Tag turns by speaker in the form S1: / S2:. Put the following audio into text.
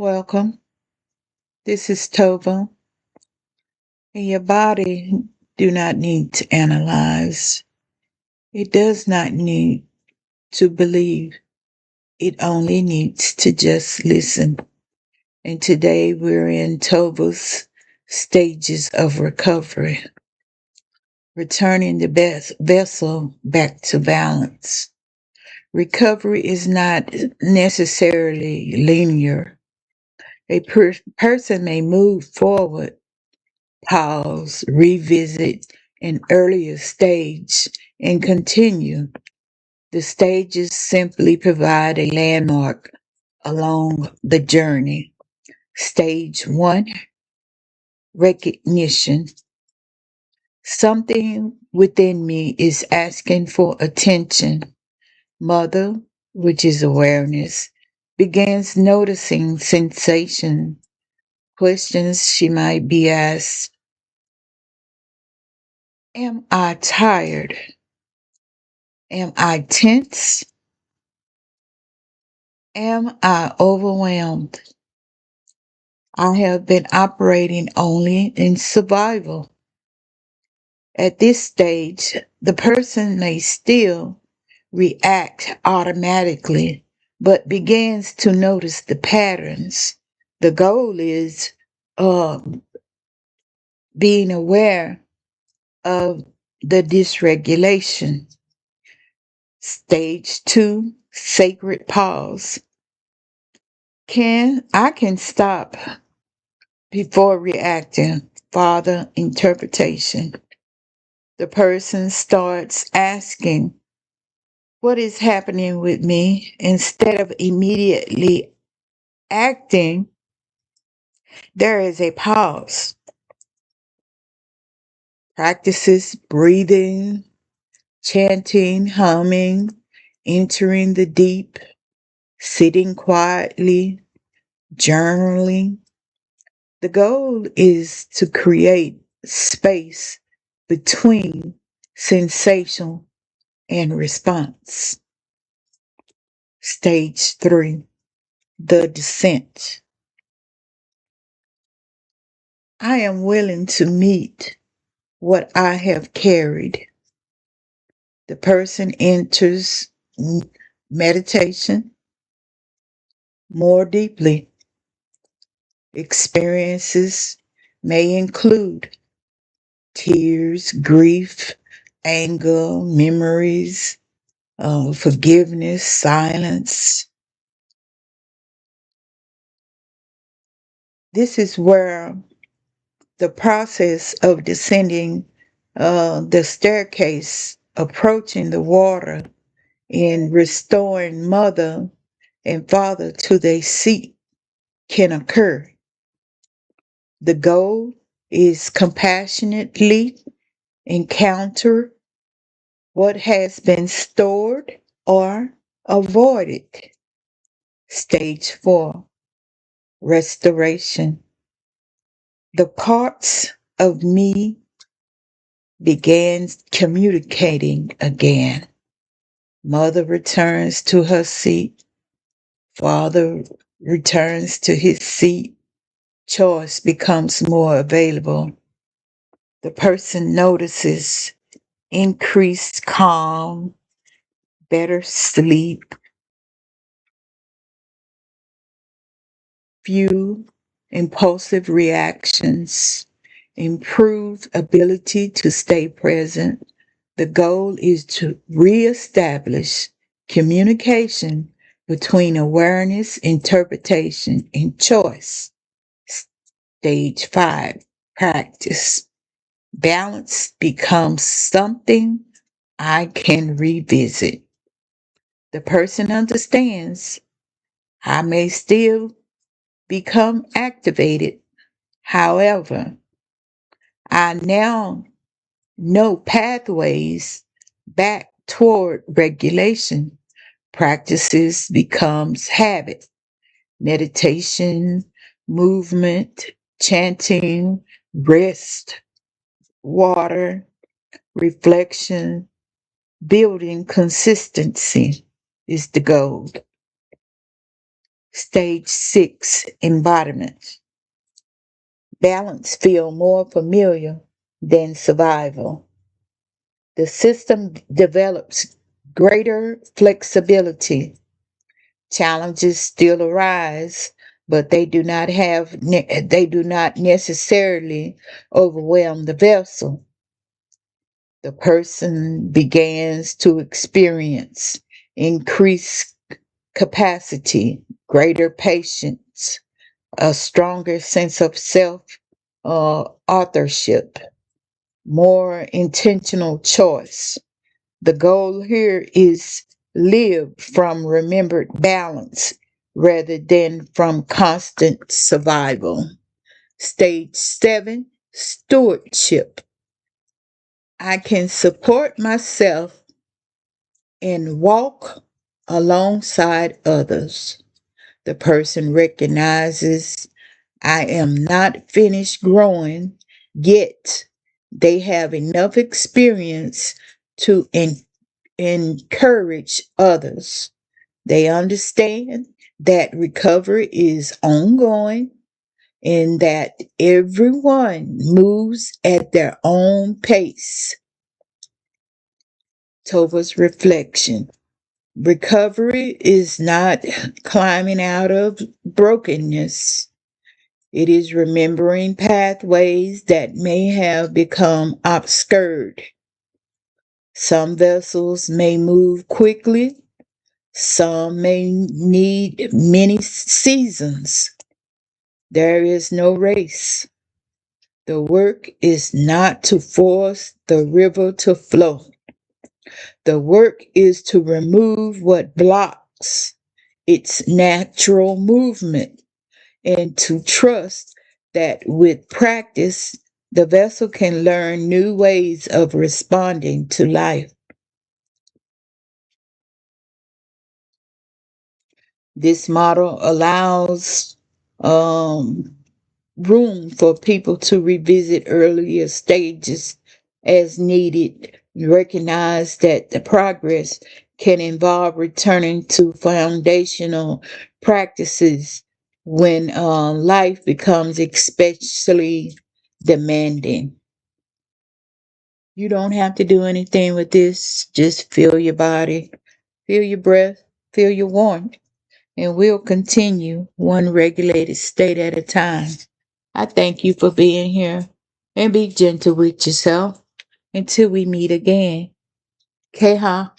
S1: Welcome. This is Tova, and your body do not need to analyze. It does not need to believe. It only needs to just listen. And today we're in Tova's stages of recovery, returning the vessel back to balance. Recovery is not necessarily linear. A person may move forward, pause, revisit an earlier stage, and continue. The stages simply provide a landmark along the journey. Stage one, recognition. Something within me is asking for attention. Mother, which is awareness, begins noticing sensation. Questions she might be asked. Am I tired? Am I tense? Am I overwhelmed? I have been operating only in survival. At this stage, the person may still react automatically, but begins to notice the patterns. The goal is uh, being aware of the dysregulation. Stage two, sacred pause. I can stop before reacting. Father, interpretation. The person starts asking, what is happening with me? Instead of immediately acting, there is a pause. Practices breathing, chanting, humming, entering the deep, sitting quietly, journaling. The goal is to create space between sensation and response. Stage three, the descent. I am willing to meet what I have carried. The person enters meditation more deeply. Experiences may include tears, grief, anger, memories, forgiveness, silence. This is where the process of descending the staircase, approaching the water, and restoring mother and father to their seat can occur. The goal is compassionately encounter what has been stored or avoided. Stage four, restoration. The parts of me began communicating again. Mother returns to her seat. Father returns to his seat. Choice becomes more available. The person notices increased calm, better sleep, few impulsive reactions, improved ability to stay present. The goal is to reestablish communication between awareness, interpretation, and choice. Stage five, practice. Balance becomes something I can revisit. The person understands I may still become activated. However, I now know pathways back toward regulation. Practices becomes habit. Meditation, movement, chanting, rest, water, reflection, building consistency is the goal. Stage 6, embodiment. Balance feel more familiar than survival. The system develops greater flexibility. Challenges still arise, but they do not necessarily overwhelm the vessel. The person begins to experience increased capacity, greater patience, a stronger sense of self authorship, more intentional choice. The goal here is live from remembered balance rather than from constant survival. Stage 7, stewardship. I can support myself and walk alongside others. The person recognizes I am not finished growing, yet they have enough experience to encourage others. They understand that recovery is ongoing and that everyone moves at their own pace. Tolva'S reflection. Recovery is not climbing out of brokenness. It is remembering pathways that may have become obscured. Some vessels may move quickly, some may need many seasons. There is no race. The work is not to force the river to flow. The work is to remove what blocks its natural movement and to trust that with practice, the vessel can learn new ways of responding to life. This model allows room for people to revisit earlier stages as needed. Recognize that the progress can involve returning to foundational practices when life becomes especially demanding. You don't have to do anything with this. Just feel your body, feel your breath, feel your warmth, and we'll continue one regulated state at a time. I thank you for being here and be gentle with yourself until we meet again. Keha.